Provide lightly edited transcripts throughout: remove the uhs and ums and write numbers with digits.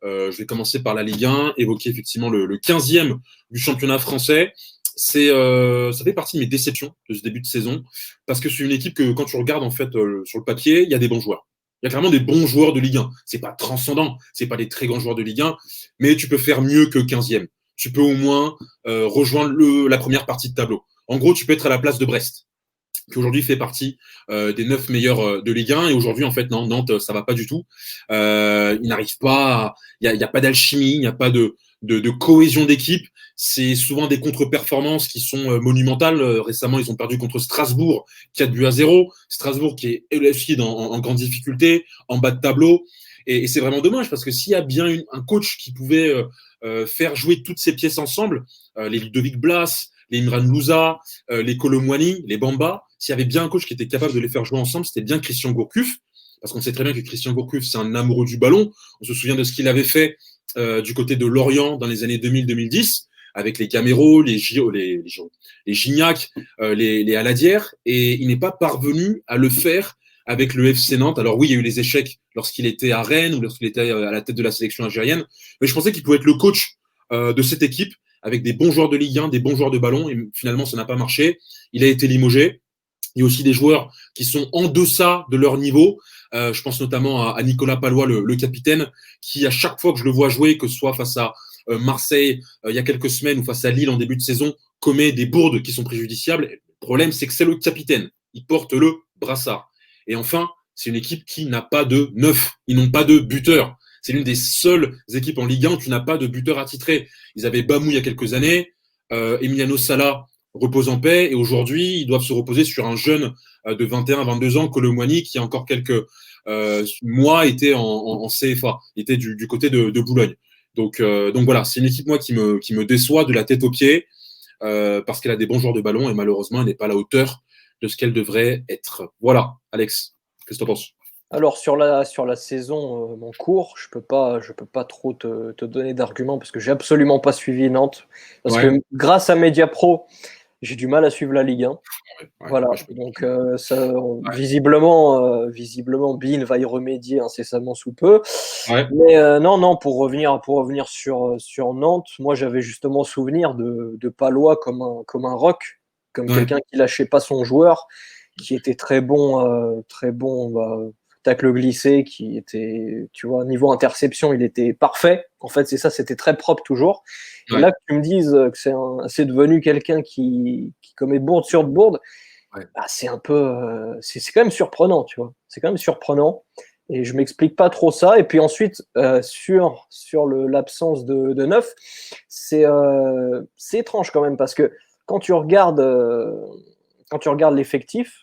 Je vais commencer par la Ligue 1, évoquer effectivement le 15e du championnat français. Ça fait partie de mes déceptions de ce début de saison, parce que c'est une équipe que quand tu regardes en fait sur le papier, il y a des bons joueurs. Il y a clairement des bons joueurs de Ligue 1. C'est pas transcendant, c'est pas des très grands joueurs de Ligue 1, mais tu peux faire mieux que 15e. Tu peux au moins rejoindre la première partie de tableau. En gros, tu peux être à la place de Brest, qui aujourd'hui fait partie des 9 meilleurs de Ligue 1. Et aujourd'hui, en fait, non, Nantes, ça va pas du tout. Ils n'arrivent pas. Il y a pas d'alchimie, il n'y a pas de cohésion d'équipe. C'est souvent des contre-performances qui sont monumentales. Récemment, ils ont perdu contre Strasbourg, 4-0. Strasbourg qui est LFI en grande difficulté, en bas de tableau. Et c'est vraiment dommage, parce que s'il y a bien un coach qui pouvait faire jouer toutes ces pièces ensemble, les Ludovic Blas, les Imran Louza, les Kolo Muani, les Bamba, s'il y avait bien un coach qui était capable de les faire jouer ensemble, c'était bien Christian Gourcuff, parce qu'on sait très bien que Christian Gourcuff, c'est un amoureux du ballon. On se souvient de ce qu'il avait fait du côté de Lorient dans les années 2000-2010, avec les Camero, les Gignac, les Aladière, et il n'est pas parvenu à le faire avec le FC Nantes. Alors oui, il y a eu les échecs lorsqu'il était à Rennes ou lorsqu'il était à la tête de la sélection algérienne, mais je pensais qu'il pouvait être le coach de cette équipe, avec des bons joueurs de Ligue 1, des bons joueurs de ballon, et finalement, ça n'a pas marché. Il a été limogé. Il y a aussi des joueurs qui sont en deçà de leur niveau. Je pense notamment à Nicolas Pallois, le capitaine, qui, à chaque fois que je le vois jouer, que ce soit face à Marseille il y a quelques semaines ou face à Lille en début de saison, commet des bourdes qui sont préjudiciables. Le problème, c'est que c'est le capitaine. Il porte le brassard. Et enfin, c'est une équipe qui n'a pas de neuf. Ils n'ont pas de buteur. C'est l'une des seules équipes en Ligue 1 où tu n'as pas de buteur attitré. Ils avaient Bamou il y a quelques années, Emiliano Sala repose en paix, et aujourd'hui, ils doivent se reposer sur un jeune de 21-22 ans, Kolo Muani, qui, il y a encore quelques mois, était en CFA, était du côté de Boulogne. Donc voilà, c'est une équipe, moi, qui me déçoit de la tête aux pieds, parce qu'elle a des bons joueurs de ballon, et malheureusement, elle n'est pas à la hauteur de ce qu'elle devrait être. Voilà, Alex, qu'est-ce que tu en penses? Alors sur la saison en cours, je peux pas trop te donner d'arguments parce que j'ai absolument pas suivi Nantes. Parce Ouais. que grâce à Mediapro, j'ai du mal à suivre la Ligue 1. Ouais, Voilà. ouais, Donc visiblement, Bein va y remédier incessamment sous peu. ouais. Mais non, pour revenir sur Nantes, moi j'avais justement souvenir de Palois comme un rock, comme Ouais. quelqu'un qui lâchait pas son joueur, qui était très bon. Tacle glissé, qui était, tu vois, niveau interception, il était parfait. En fait, c'est ça, c'était très propre toujours. Et Ouais. là, que tu me dises que c'est devenu quelqu'un qui commet bourde sur bourde, Ouais. bah, c'est un peu, c'est quand même surprenant, tu vois. C'est quand même surprenant. Et je m'explique pas trop ça. Et puis ensuite, sur l'absence de neuf, c'est étrange quand même parce que quand tu regardes, euh, quand tu regardes l'effectif,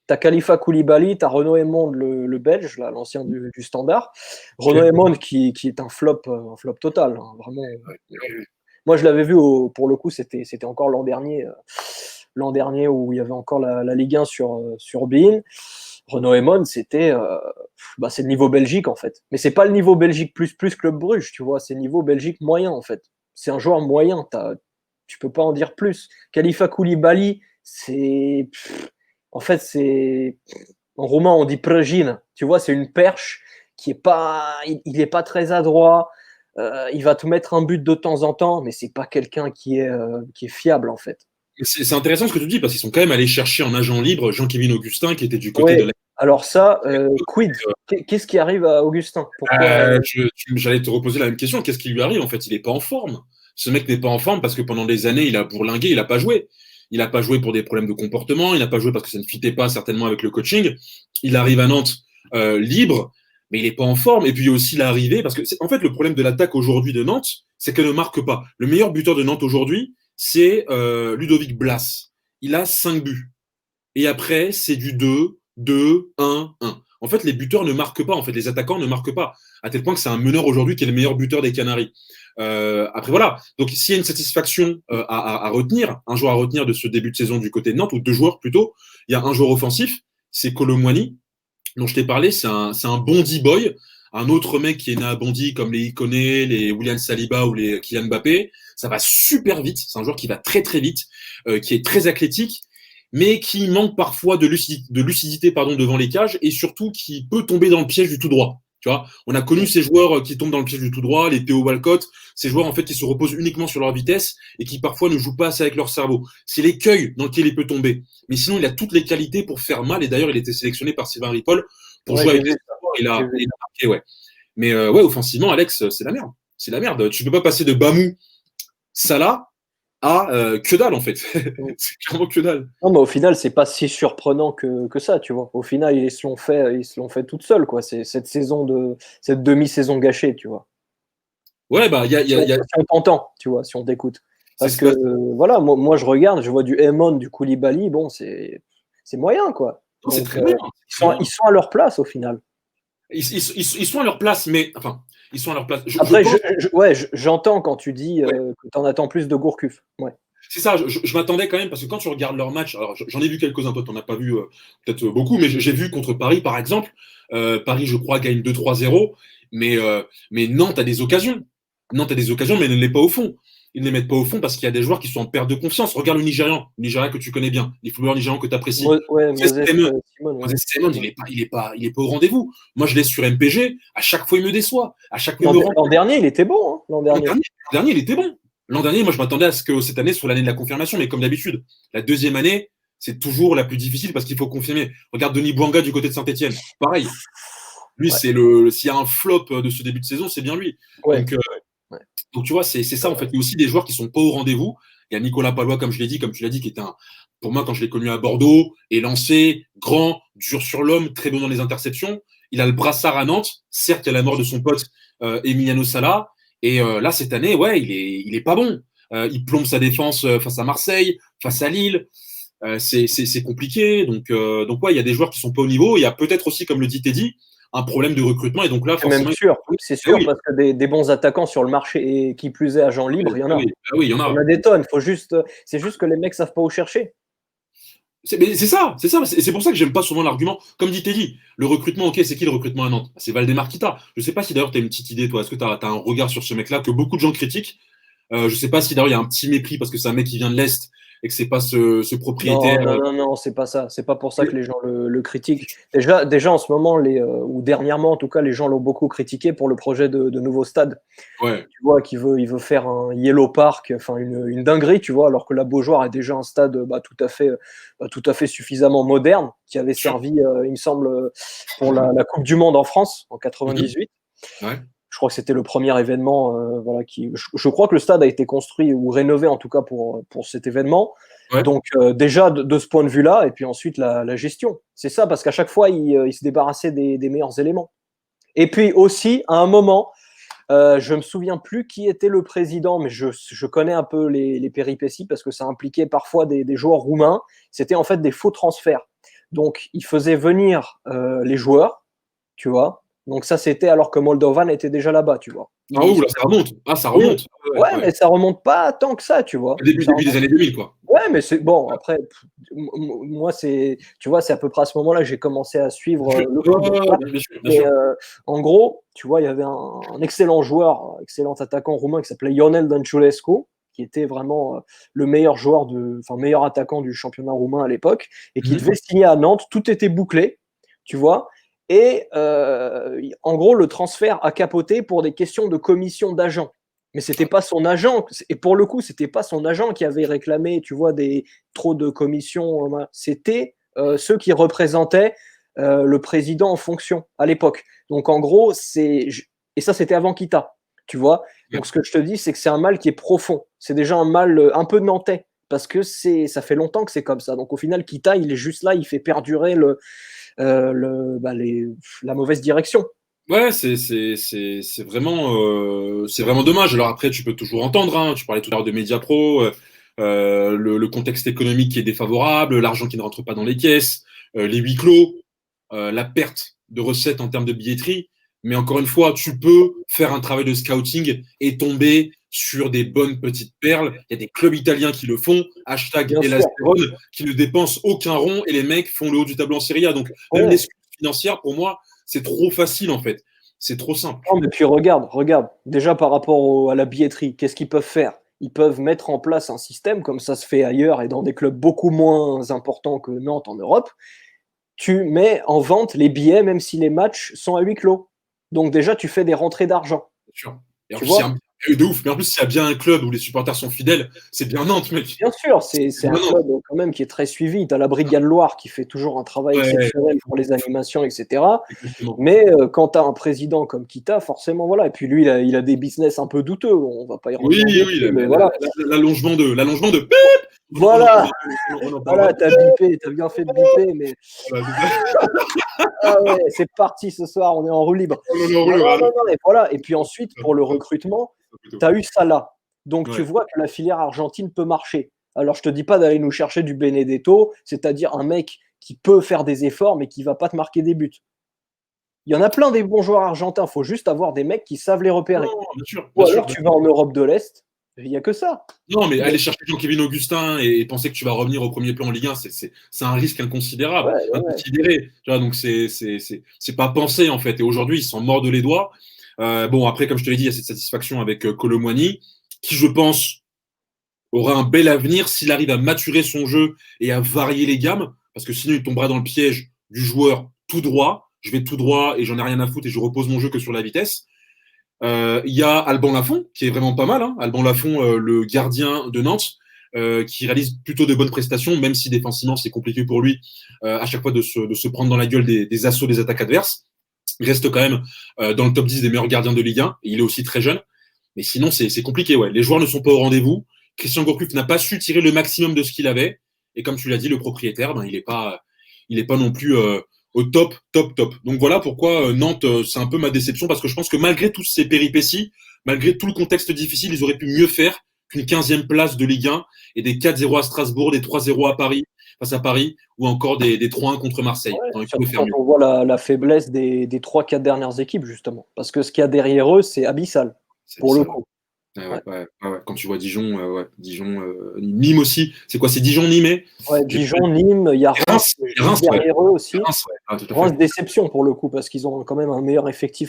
t'as Khalifa Koulibaly, t'as Renaud Aymon, le Belge, là, l'ancien du Standard. Renaud Ok. Aymon qui est un flop total, hein, vraiment. Ouais. Moi, je l'avais vu pour le coup, c'était encore l'an dernier où il y avait encore la Ligue 1 sur beIN. Renaud Aymon, c'est le niveau Belgique en fait. Mais c'est pas le niveau Belgique plus Club Bruges, tu vois, c'est le niveau Belgique moyen en fait. C'est un joueur moyen, tu peux pas en dire plus. Khalifa Koulibaly, en fait, en roumain, on dit prăjin. Tu vois, c'est une perche qui est pas, il est pas très adroit. Il va te mettre un but de temps en temps, mais c'est pas quelqu'un qui est fiable en fait. C'est intéressant ce que tu dis, parce qu'ils sont quand même allés chercher en agent libre Jean-Kévin Augustin, qui était du côté de Ouais. la. Alors ça, quid? Qu'est-ce qui arrive à Augustin? Pourquoi? J'allais te reposer la même question. Qu'est-ce qui lui arrive? En fait, il n'est pas en forme. Ce mec n'est pas en forme parce que pendant des années, il a bourlingué, il n'a pas joué. Il n'a pas joué pour des problèmes de comportement, il n'a pas joué parce que ça ne fitait pas certainement avec le coaching. Il arrive à Nantes libre, mais il n'est pas en forme. Et puis il y a aussi l'arrivée, parce que en fait, le problème de l'attaque aujourd'hui de Nantes, c'est qu'elle ne marque pas. Le meilleur buteur de Nantes aujourd'hui, c'est Ludovic Blas. Il a 5 buts. Et après, c'est du 2, 2, 1, 1. En fait, les buteurs ne marquent pas. En fait, les attaquants ne marquent pas. À tel point que c'est un meneur aujourd'hui qui est le meilleur buteur des Canaries. Après, voilà. Donc, s'il y a une satisfaction à retenir, un joueur à retenir de ce début de saison du côté de Nantes, ou deux joueurs plutôt, il y a un joueur offensif, c'est Kolo Muani, dont je t'ai parlé. C'est un Bondy boy. Un autre mec qui est né à Bondy, comme les Iconé, les William Saliba ou les Kylian Mbappé. Ça va super vite. C'est un joueur qui va très, très vite, qui est très athlétique, mais qui manque parfois de lucidité devant les cages, et surtout qui peut tomber dans le piège du tout droit. Tu vois, on a connu ces joueurs qui tombent dans le piège du tout droit, les Theo Walcott, ces joueurs en fait qui se reposent uniquement sur leur vitesse et qui parfois ne jouent pas assez avec leur cerveau. C'est l'écueil dans lequel il peut tomber. Mais sinon, il a toutes les qualités pour faire mal. Et d'ailleurs, il était sélectionné par Sylvain Ripoll pour jouer avec les joueurs. Il a marqué, ouais. Mais ouais, offensivement, Alex, c'est la merde. C'est la merde. Tu peux pas passer de Bamou, Salah à que dalle en fait. C'est clairement que dalle. Non, mais au final, c'est pas si surprenant que ça, tu vois. Au final, ils se l'ont fait toute seule, quoi. C'est cette demi-saison gâchée, tu vois. Ouais, bah, Si on t'entend, tu vois, si on t'écoute. Parce que, voilà, moi, je regarde, je vois du Emon, du Koulibaly, bon, c'est moyen, quoi. Non, c'est très bien. Ils sont à leur place, au final. Ils sont à leur place, mais enfin, ils sont à leur place. Après, j'entends quand tu dis que tu en attends plus de Gourcuff. Ouais. C'est ça, je m'attendais quand même, parce que quand tu regardes leur match, alors j'en ai vu quelques-uns, toi, tu n'en as pas vu peut-être beaucoup, mais j'ai vu contre Paris, par exemple. Paris, je crois, gagne 2-3-0, mais Nantes a des occasions. Nantes a des occasions, mais ne les met pas au fond. Ils ne les mettent pas au fond parce qu'il y a des joueurs qui sont en perte de confiance. Regarde le Nigeria que tu connais bien, les footballeurs nigérians que tu apprécies. Moses Simon, il est pas au rendez-vous. Moi, je l'ai sur MPG. À chaque fois, il me déçoit. À chaque fois, l'an dernier, il était bon. Hein, l'an dernier, il était bon. L'an dernier, moi, je m'attendais à ce que cette année soit l'année de la confirmation, mais comme d'habitude, la deuxième année, c'est toujours la plus difficile parce qu'il faut confirmer. Regarde Denis Bouanga du côté de Saint-Etienne. Pareil. Lui, s'il y a un flop de ce début de saison, c'est bien lui. Ouais. Donc, tu vois, c'est ça, en fait. Il y a aussi des joueurs qui sont pas au rendez-vous. Il y a Nicolas Palois, comme tu l'as dit, qui était pour moi, quand je l'ai connu à Bordeaux, élancé, grand, dur sur l'homme, très bon dans les interceptions. Il a le brassard à Nantes. Certes, il y a la mort de son pote, Emiliano Sala. Et là, cette année, ouais, il est pas bon. Il plombe sa défense face à Marseille, face à Lille. C'est compliqué. Donc ouais, il y a des joueurs qui sont pas au niveau. Il y a peut-être aussi, comme le dit Teddy, un problème de recrutement. Et donc là, forcément, c'est sûr, parce que des bons attaquants sur le marché et qui plus est agent libre, il y en a. Oui, il y en a des tonnes. C'est juste que les mecs savent pas où chercher. C'est ça. C'est pour ça que j'aime pas souvent l'argument. Comme dit Teddy, le recrutement, ok, c'est qui le recrutement à Nantes? C'est Valdemar Kita. Je sais pas si d'ailleurs tu as une petite idée, toi. Est-ce que tu as un regard sur ce mec-là que beaucoup de gens critiquent? Je sais pas si d'ailleurs il y a un petit mépris parce que c'est un mec qui vient de l'Est et que c'est pas ce propriétaire. Non, c'est pas ça. C'est pas pour ça que les gens le critiquent. Déjà en ce moment, ou dernièrement en tout cas, les gens l'ont beaucoup critiqué pour le projet de nouveau stade. Ouais. Tu vois, il veut faire un Yellow Park, enfin une dinguerie, tu vois, alors que la Beaujoire est déjà un stade tout à fait suffisamment moderne, qui avait servi, il me semble, pour la Coupe du Monde en France en 98. Ouais. Je crois que c'était le premier événement, je crois que le stade a été construit ou rénové en tout cas pour cet événement. Ouais. Donc déjà de ce point de vue-là, et puis ensuite la gestion. C'est ça, parce qu'à chaque fois, il se débarrassait des meilleurs éléments. Et puis aussi, à un moment, je me souviens plus qui était le président, mais je connais un peu les péripéties parce que ça impliquait parfois des joueurs roumains. C'était en fait des faux transferts. Donc, il faisait venir les joueurs, tu vois. Donc ça, c'était alors que Moldovan était déjà là-bas, tu vois. Là, ça remonte. Ça remonte. Ouais, mais ça remonte pas tant que ça, tu vois. Début des années 2000, quoi. Ouais, mais c'est bon. Après, moi, tu vois, c'est à peu près à ce moment-là que j'ai commencé à suivre le football. En gros, tu vois, il y avait un excellent joueur, excellent attaquant roumain qui s'appelait Ionel Dăncilescu, qui était vraiment le meilleur meilleur attaquant du championnat roumain à l'époque, et qui devait signer à Nantes. Tout était bouclé, tu vois. Et en gros, le transfert a capoté pour des questions de commission d'agent. Mais c'était pas son agent. Et pour le coup, c'était pas son agent qui avait réclamé, tu vois, trop de commissions. C'était ceux qui représentaient le président en fonction à l'époque. Donc en gros, et ça, c'était avant Kita, tu vois. Donc ce que je te dis, c'est que c'est un mal qui est profond. C'est déjà un mal un peu nantais parce que ça fait longtemps que c'est comme ça. Donc au final, Kita, il est juste là, il fait perdurer la mauvaise direction. Ouais, c'est vraiment dommage. Alors après, tu peux toujours entendre, hein, tu parlais tout à l'heure de Mediapro, le contexte économique qui est défavorable, l'argent qui ne rentre pas dans les caisses, les huis clos, la perte de recettes en termes de billetterie. Mais encore une fois, tu peux faire un travail de scouting et tomber sur des bonnes petites perles. Il y a des clubs italiens qui le font, #Elasterone, qui ne dépensent aucun rond et les mecs font le haut du tableau en Serie A. Donc, même l'excuse financière, pour moi, c'est trop facile en fait. C'est trop simple. Non, mais puis regarde. Déjà par rapport à la billetterie, qu'est-ce qu'ils peuvent faire? Ils peuvent mettre en place un système, comme ça se fait ailleurs et dans des clubs beaucoup moins importants que Nantes en Europe. Tu mets en vente les billets, même si les matchs sont à huis clos. Donc déjà, tu fais des rentrées d'argent. Bien sûr. Et en Tu plus, vois? de ouf. Mais en plus, s'il y a bien un club où les supporters sont fidèles, c'est bien Nantes, mec. Bien sûr, C'est c'est bien un Nantes. club quand même qui est très suivi. Tu as la Brigade Loire qui fait toujours un travail Ouais, exceptionnel pour les animations, etc. exactement. Mais quand tu as un président comme Kita, forcément, voilà. Et puis lui, il a des business un peu douteux. On va pas y Oui, revenir oui, dessus, mais voilà. l'allongement de. Voilà, On en parlera. voilà, t'as bipé, t'as bien fait de biper, mais Voilà, c'est ça. ah ouais, c'est parti ce soir, on est en roue libre. On en Non, roule, non, voilà. non, non, et voilà. Et puis ensuite, pour le recrutement, Plutôt. tu as eu Salah. Donc tu Ouais. vois que la filière argentine peut marcher. Alors je te dis pas d'aller nous chercher du Benedetto, c'est-à-dire un mec qui peut faire des efforts, mais qui va pas te marquer des buts. Il y en a plein des bons joueurs argentins, faut juste avoir des mecs qui savent les repérer. Non, bien sûr, Ou bien sûr. alors tu vas en Europe de l'Est, il y a que ça. Non, mais Mais aller chercher Jean-Kévin Augustin et penser que tu vas revenir au premier plan en Ligue 1, c'est un risque inconsidérable, ouais, ouais, ouais. inconsidéré. Tu vois, donc c'est pas pensé en fait. Et aujourd'hui, ils s'en mordent les doigts. Bon, après, comme je te l'ai dit, il y a cette satisfaction avec Kolo Muani, qui, je pense, aura un bel avenir s'il arrive à maturer son jeu et à varier les gammes, parce que sinon, il tombera dans le piège du joueur tout droit. Je vais tout droit et j'en ai rien à foutre et je repose mon jeu que sur la vitesse. Il y a Alban Lafont, qui est vraiment pas mal. Hein. Alban Lafont, le gardien de Nantes, qui réalise plutôt de bonnes prestations, même si défensivement c'est compliqué pour lui à chaque fois de se prendre dans la gueule des assauts des attaques adverses. Il reste quand même dans le top 10 des meilleurs gardiens de Ligue 1. Et il est aussi très jeune. Mais sinon, c'est compliqué. Ouais. Les joueurs ne sont pas au rendez-vous. Christian Gourcuff n'a pas su tirer le maximum de ce qu'il avait. Et comme tu l'as dit, le propriétaire, ben, il est pas non plus au top, top, top. Donc voilà pourquoi Nantes, c'est un peu ma déception, parce que je pense que malgré toutes ces péripéties, malgré tout le contexte difficile, ils auraient pu mieux faire qu'une 15e place de Ligue 1 et des 4-0 à Strasbourg, des 3-0 à Paris, face à Paris, ou encore des 3-1 contre Marseille. Ouais, Non, ils pouvaient surtout faire quand mieux. on voit la faiblesse des 3-4 dernières équipes, justement. Parce que ce qu'il y a derrière eux, c'est abyssal, C'est pour le abyssal. coup. Ouais, Ouais, ouais. Quand tu vois Dijon, ouais. Dijon, Nîmes aussi. C'est quoi, c'est Dijon, Nîmes? ouais, J'ai Dijon, Nîmes, il y a Reims Reims, juste ouais. derrière eux aussi. Reims, ouais. Ah, tout à Reims, fait. déception pour le coup, parce qu'ils ont quand même un meilleur effectif